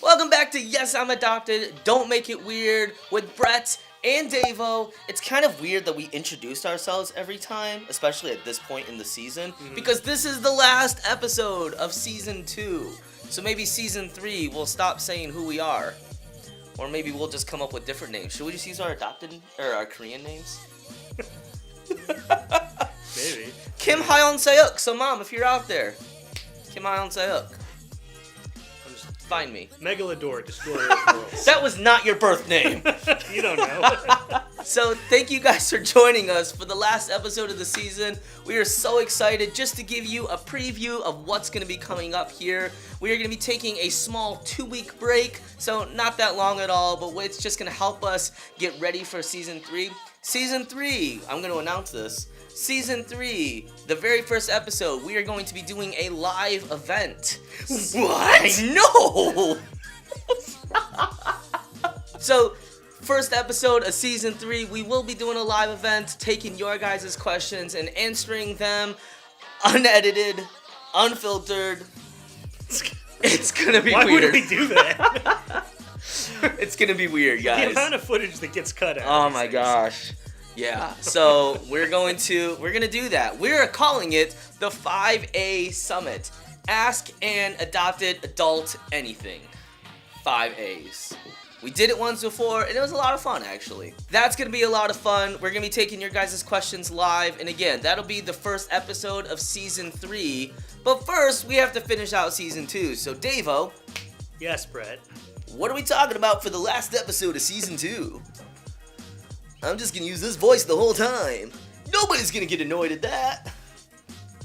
Welcome back to Yes, I'm Adopted. Don't Make It Weird with Brett and Davo. It's kind of weird that we introduce ourselves every time, especially at this point in the season, because this is the last episode of Season 2. So maybe Season 3 we'll stop saying who we are. Or maybe we'll just come up with different names. Should we just use our adopted, or our Korean names? Maybe. Kim Haeon Seok. So Mom, if you're out there, Kim Haeon Seok. Find me. Megalodor, destroyer of worlds. That was not your birth name. You don't know. So thank you guys for joining us for the last episode of the season. We are so excited just to give you a preview of what's going to be coming up here. We are going to be taking a small 2-week break, so not that long at all, but it's just going to help us get ready for Season 3. Season 3, I'm going to announce this. Season 3, the very first episode, we are going to be doing a live event. What? I know! So, first episode of Season 3, we will be doing a live event, taking your guys' questions and answering them unedited, unfiltered. It's gonna be Why weird. would we do that? It's gonna be weird, guys. The amount of footage that gets cut out. Oh my gosh. Yeah, so we're gonna do that. We're calling it the 5A Summit. Ask an adopted adult anything. 5 A's. We did it once before, and it was a lot of fun, actually. That's gonna be a lot of fun. We're gonna be taking your guys' questions live, and again, that'll be the first episode of Season 3. But first, we have to finish out Season 2. So, Davo. Yes, Brett. What are we talking about for the last episode of Season 2? I'm just gonna use this voice the whole time. Nobody's gonna get annoyed at that.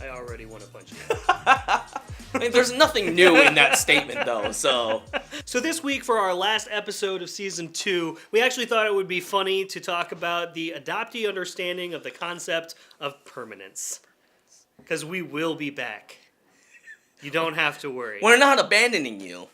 I already want to punch you. I mean, there's nothing new in that statement, though, so... So this week, for our last episode of Season 2, we actually thought it would be funny to talk about the adoptee understanding of the concept of permanence. Because we will be back. You don't have to worry. We're not abandoning you.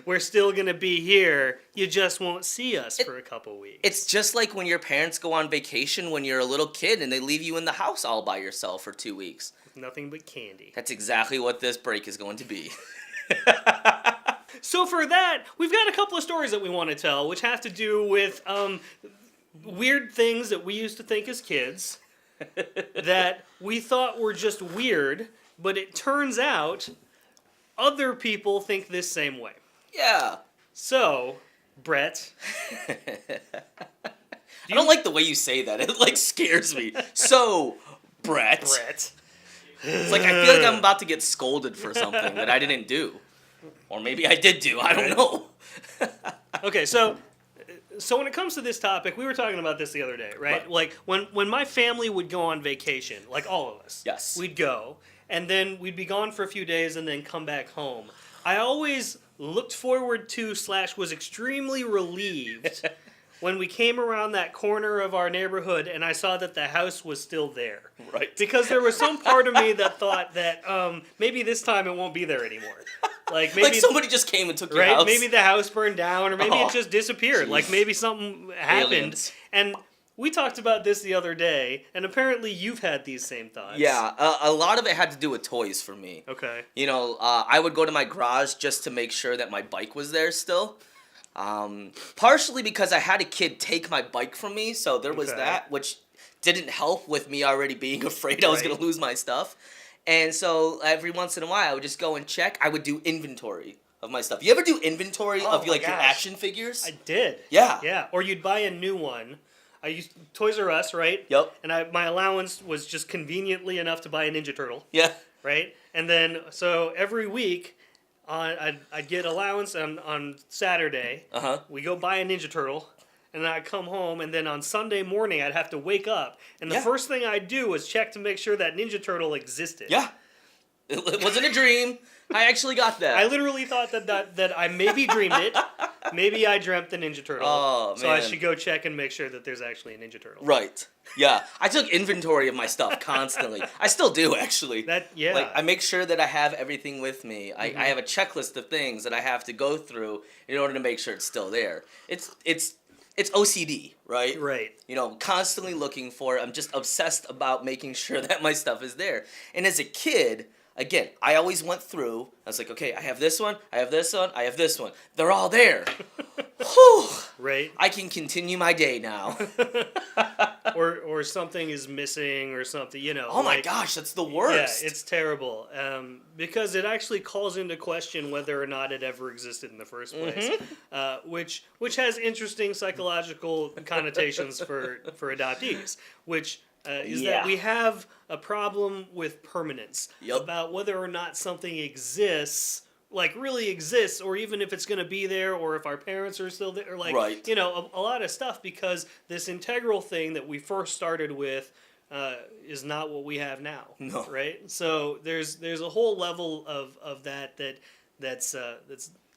We're still going to be here. You just won't see us for a couple weeks. It's just like when your parents go on vacation when you're a little kid and they leave you in the house all by yourself for 2 weeks. Nothing but candy. That's exactly what this break is going to be. So for that, we've got a couple of stories that we want to tell, which have to do with weird things that we used to think as kids that we thought were just weird, but it turns out other people think this same way. Yeah. So, Brett. I don't like the way you say that. It, like, scares me. So, Brett. It's like, I feel like I'm about to get scolded for something that I didn't do. Or maybe I did do. I don't know. Okay, so when it comes to this topic, we were talking about this the other day, right? Like, when my family would go on vacation, like all of us. Yes. We'd go, and then we'd be gone for a few days and then come back home. I always looked forward to / was extremely relieved when we came around that corner of our neighborhood and I saw that the house was still there. Right. Because there was some part of me that thought that maybe this time it won't be there anymore. Like maybe somebody just came and took your house. Maybe the house burned down, or maybe it just disappeared. Geez. Like maybe something happened. Aliens. And we talked about this the other day, and apparently you've had these same thoughts. Yeah, a lot of it had to do with toys for me. Okay. You know, I would go to my garage just to make sure that my bike was there still. Partially because I had a kid take my bike from me, so there was that, which didn't help with me already being afraid I was going to lose my stuff. And so every once in a while, I would just go and check. I would do inventory of my stuff. You ever do inventory of your action figures? I did. Yeah. Yeah. Or you'd buy a new one. I used Toys R Us, right? Yep. And my allowance was just conveniently enough to buy a Ninja Turtle. Yeah. Right? And then, so every week, I'd get allowance on Saturday. Uh-huh. We go buy a Ninja Turtle. And then I'd come home, and then on Sunday morning, I'd have to wake up. And the first thing I'd do was check to make sure that Ninja Turtle existed. Yeah. It wasn't a dream. I actually got that. I literally thought that I maybe dreamed it. Maybe I dreamt the Ninja Turtle. Oh, man. So I should go check and make sure that there's actually a Ninja Turtle. Right. Yeah. I took inventory of my stuff constantly. I still do, actually. Like, I make sure that I have everything with me. I have a checklist of things that I have to go through in order to make sure it's still there. It's OCD, right? Right. You know, constantly looking for it. I'm just obsessed about making sure that my stuff is there. And as a kid, again, I always went through. I was like, okay, I have this one, I have this one, I have this one. They're all there. Whew. Right. I can continue my day now. or something is missing or something, you know. Oh my gosh, that's the worst. Yeah, it's terrible. Because it actually calls into question whether or not it ever existed in the first place. Which has interesting psychological connotations for adoptees. Which is that we have a problem with permanence. Yep. About whether or not something exists, like really exists, or even if it's going to be there, or if our parents are still there, or like, right. you know, a lot of stuff, because this integral thing that we first started with is not what we have now. No. Right? So there's a whole level of that's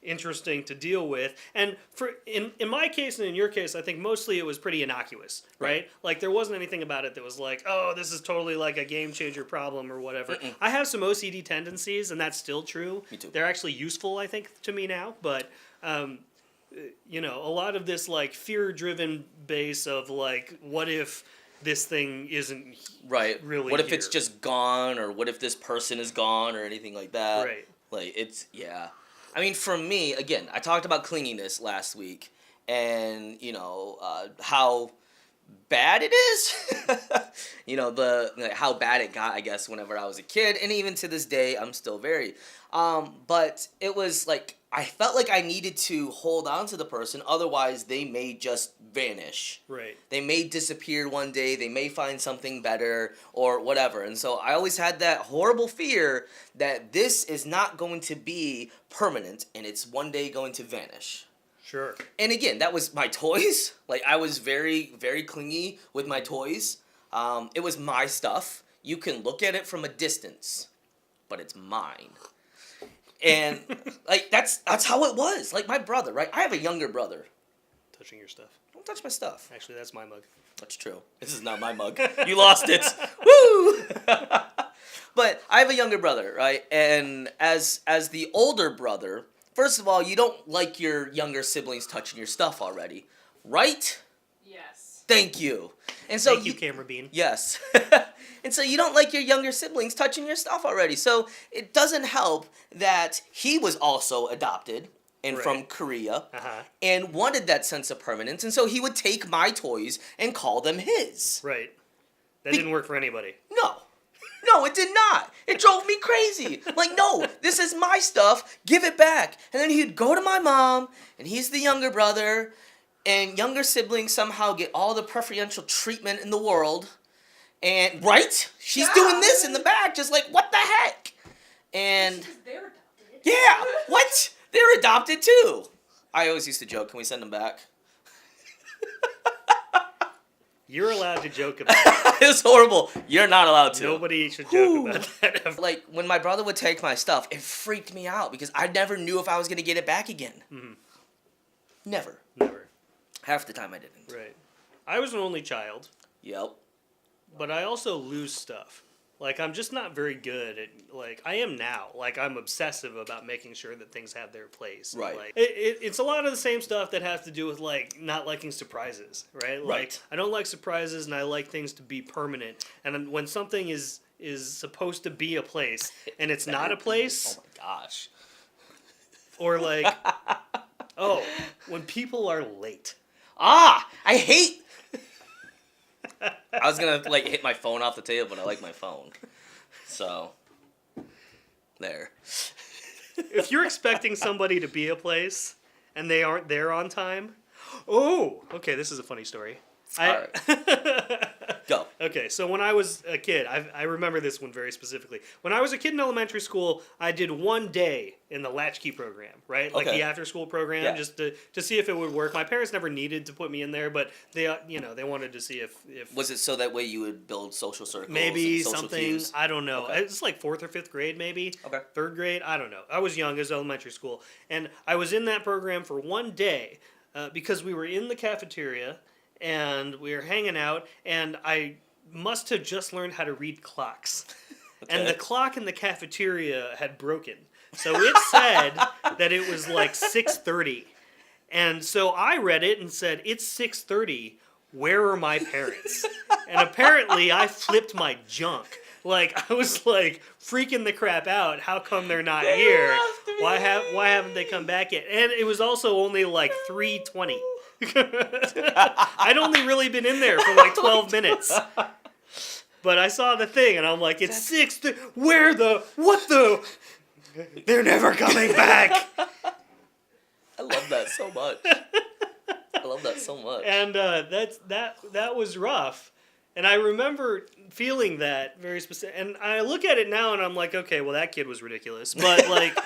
interesting to deal with. And for in my case and in your case, I think mostly it was pretty innocuous, right? Like there wasn't anything about it that was like, oh, this is totally like a game changer problem or whatever. I have some OCD tendencies, and that's still true. Me too. They're actually useful, I think, to me now, but you know, a lot of this like fear-driven base of like, what if this thing isn't really what if here? it's just gone, or what if this person is gone, or anything like that? Right. Like it's I mean, for me, again, I talked about clinginess last week, and you know how bad it is. You know how bad it got, I guess, whenever I was a kid, and even to this day, I'm still very. But it was like I felt like I needed to hold on to the person, otherwise they may just vanish. Right. They may disappear one day. They may find something better or whatever. And so I always had that horrible fear that this is not going to be permanent and it's one day going to vanish. Sure. And again, that was my toys. Like I was very, very clingy with my toys. It was my stuff. You can look at it from a distance, but it's mine. And like that's how it was. Like my brother, right? I have a younger brother. Touching your stuff. Don't touch my stuff. Actually, that's my mug. That's true. This is not my mug. You lost it. Woo! But I have a younger brother, right? And as the older brother, first of all, you don't like your younger siblings touching your stuff already, right? Yes. Thank you. And so Thank you, Camera Bean. Yes. And so you don't like your younger siblings touching your stuff already. So it doesn't help that he was also adopted and from Korea and wanted that sense of permanence. And so he would take my toys and call them his. Right. That didn't work for anybody. No, it did not. It drove me crazy. Like, no, this is my stuff. Give it back. And then he'd go to my mom, and he's the younger brother, and younger siblings somehow get all the preferential treatment in the world. And, right? She's doing this in the back, just like, what the heck? And, They're adopted. yeah, what? They're adopted too. I always used to joke, can we send them back? You're allowed to joke about it. It's horrible. You're not allowed to. Nobody should joke about that ever. Like, when my brother would take my stuff, it freaked me out because I never knew if I was going to get it back again. Mm-hmm. Never. Never. Half the time I didn't. Right. I was an only child, Yep. but I also lose stuff. Like, I'm just not very good at, like, I am now. Like, I'm obsessive about making sure that things have their place. Right. Like, it's a lot of the same stuff that has to do with, like, not liking surprises, right? Like, Right. I don't like surprises, and I like things to be permanent. And when something is supposed to be a place, and it's not a place, Oh my gosh. or, like, oh, when people are late. I hate... I was going to, like, hit my phone off the table, but I like my phone. So, there. If you're expecting somebody to be a place and they aren't there on time, oh, okay, this is a funny story. Go. Okay, so when I was a kid, I remember this one very specifically. When I was a kid in elementary school, I did one day in the latchkey program, right? Like the after school program, just to see if it would work. My parents never needed to put me in there, but they wanted to see if Was it so that way you would build social circles? maybe and social something, cues? I don't know. Okay. It's like 4th or 5th grade maybe. Okay. 3rd grade, I don't know. I was young, it was elementary school. And I was in that program for one day because we were in the cafeteria and we were hanging out, and I must have just learned how to read clocks. Okay. And the clock in the cafeteria had broken. So it said that it was like 6:30. And so I read it and said, it's 6:30. Where are my parents? And apparently I flipped my junk Like, I was like freaking the crap out. How come they're not They here? left me. Why haven't they come back yet? And it was also only like 3:20. I'd only really been in there for like 12 minutes. But I saw the thing and I'm like, it's 6. Where the? What the? They're never coming back. I love that so much. I love that so much. And that was rough. And I remember feeling that very specific. And I look at it now and I'm like, okay, well that kid was ridiculous. But like,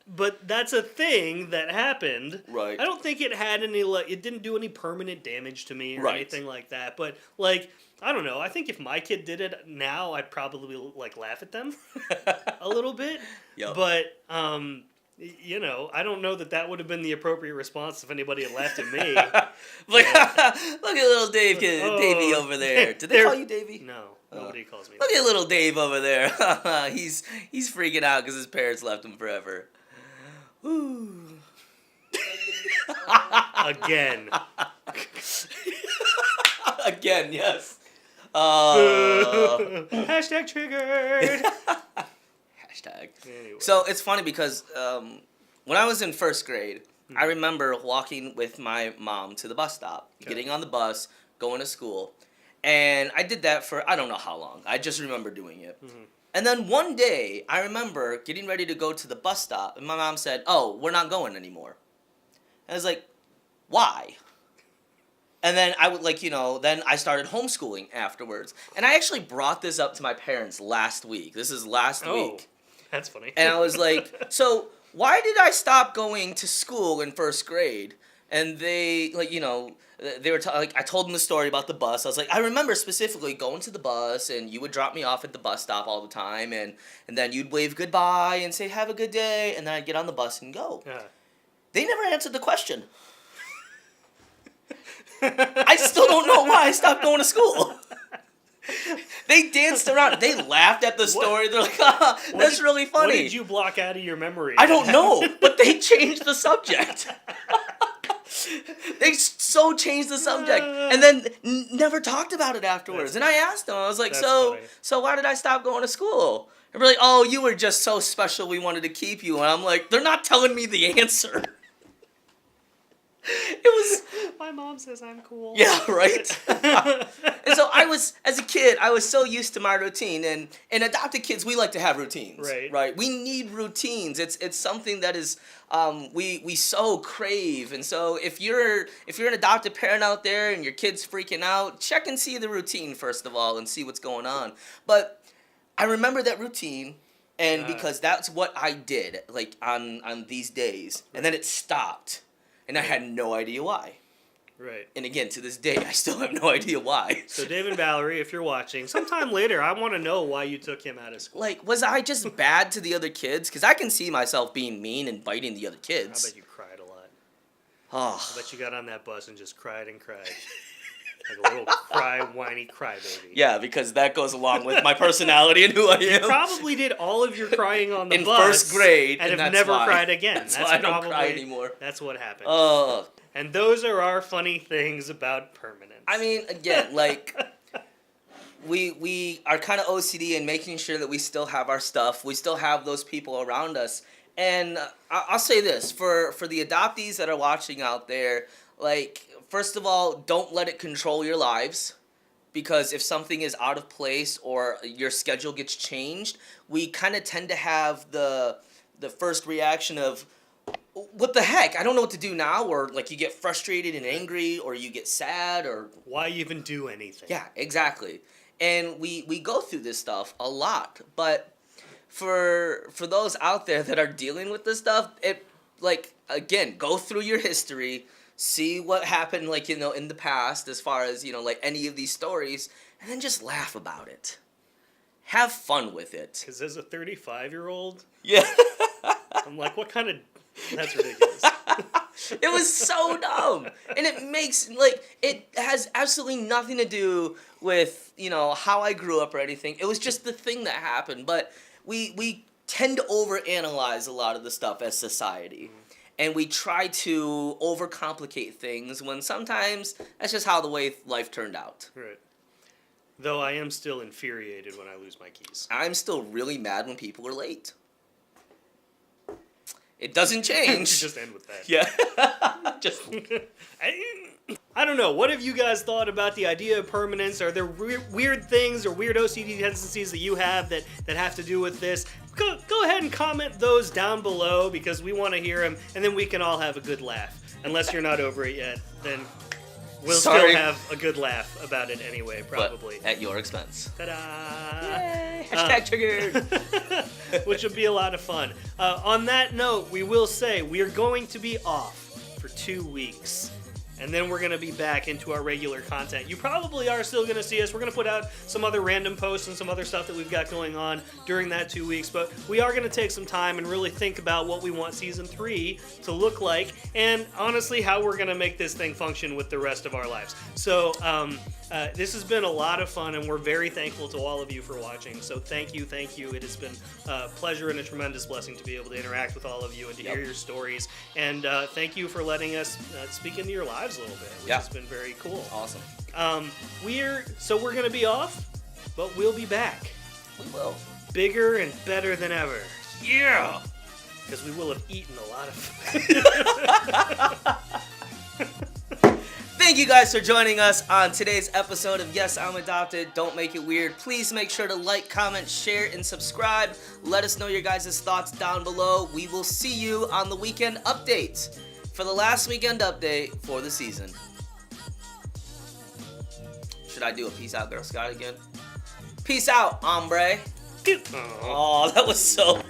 but that's a thing that happened. Right. I don't think it had any like it didn't do any permanent damage to me or Right. anything like that. But like, I don't know. I think if my kid did it now, I'd probably like laugh at them a little bit. Yep. But you know, I don't know that would have been the appropriate response if anybody had laughed at me. Look at little Dave, Oh. Davey over there. Did they They're- call you Davey? No, nobody calls me. Look at little Dave over there. he's freaking out because his parents left him forever. Ooh. Again. Again, yes. Hashtag triggered. Hashtag. Anyway. So it's funny because when I was in first grade, I remember walking with my mom to the bus stop, getting on the bus, going to school. And I did that for I don't know how long. I just remember doing it. Mm-hmm. And then one day, I remember getting ready to go to the bus stop, and my mom said, "Oh, we're not going anymore." And I was like, "Why?" And then I would then I started homeschooling afterwards. And I actually brought this up to my parents last week. This is last week. That's funny. And I was like, "So, why did I stop going to school in first grade?" And they they were I told them the story about the bus. I was like, I remember specifically going to the bus, and you would drop me off at the bus stop all the time, and then you'd wave goodbye and say have a good day, and then I'd get on the bus and go. Yeah. They never answered the question. I still don't know why I stopped going to school. They danced around. They laughed at the story. They're like, that's really funny. What did you block out of your memory? I don't know, but they changed the subject. They so changed the subject, and then never talked about it afterwards. And I asked them, I was like, That's so funny. so why did I stop going to school? And they're like, oh, you were just so special, we wanted to keep you. And I'm like, they're not telling me the answer. It was, My mom says I'm cool. yeah, right? And so as a kid, I was so used to my routine. And adopted kids, we like to have routines. Right. We need routines. It's something that is, we so crave. And so if you're an adopted parent out there and your kid's freaking out, check and see the routine first of all and see what's going on. But I remember that routine, and because that's what I did, like on these days. And then it stopped. And I had no idea why. Right. And again, to this day, I still have no idea why. So Dave and Valerie, if you're watching, sometime later, I want to know why you took him out of school. Like, was I just bad to the other kids? Because I can see myself being mean and biting the other I kids. bet you cried a lot. Oh. I bet you got on that bus and just cried and cried. Like a little whiny crybaby. Yeah, because that goes along with my personality and who I You am. probably did all of your crying on the In bus first grade, and and have that's never why. cried again. That's why I don't cry anymore. That's what happened. Oh. And those are our funny things about permanence. I mean, again, like, we are kind of OCD in making sure that we still have our stuff. We still have those people around us. And I'll say this, for the adoptees that are watching out there, like, first of all, don't let it control your lives. Because if something is out of place or your schedule gets changed, we kind of tend to have the first reaction of, what the heck? I don't know what to do now. Or like you get frustrated and angry, or you get sad, or why even do anything? yeah, exactly. And we go through this stuff a lot. But for those out there that are dealing with this stuff, it, like, again, go through your history, see what happened, like, in the past as far as, like any of these stories, and then just laugh about it. Have fun with it. Because as a 35-year-old, Yeah. I'm like, what kind of... That's ridiculous. It was so dumb. And it makes, like, it has absolutely nothing to do with, how I grew up or anything. It was just the thing that happened. But we tend to overanalyze a lot of the stuff as society. And we try to overcomplicate things when sometimes that's just how the way life turned out. Right. Though I am still infuriated when I lose my keys. I'm still really mad when people are late. It doesn't change. Just end with that. Yeah. Just. I don't know. What have you guys thought about the idea of permanence? Are there weird things or weird OCD tendencies that you have that have to do with this? Go ahead and comment those down below because we want to hear them, and then we can all have a good laugh. Unless you're not over it yet, then we'll Sorry. still have a good laugh about it anyway, probably. But at your expense. Ta-da! Yay! Hashtag triggered. Which would be a lot of fun. On that note, we will say we are going to be off for 2 weeks. And then we're going to be back into our regular content. You probably are still going to see us. We're going to put out some other random posts and some other stuff that we've got going on during that 2 weeks. But we are going to take some time and really think about what we want Season 3 to look like. And honestly, how we're going to make this thing function with the rest of our lives. So this has been a lot of fun, and we're very thankful to all of you for watching. So thank you. It has been a pleasure and a tremendous blessing to be able to interact with all of you and to hear your stories. And thank you for letting us speak into your lives a little bit, which has been very cool. Awesome. We're going to be off, but we'll be back. We will. Bigger and better than ever. Yeah. Because we will have eaten a lot of Thank you guys for joining us on today's episode of Yes, I'm Adopted. Don't make it weird. Please make sure to like, comment, share, and subscribe. Let us know your guys' thoughts down below. We will see you on the weekend update for the last weekend update for the season. Should I do a peace out, Girl Scout again? Peace out, hombre. Oh, that was so...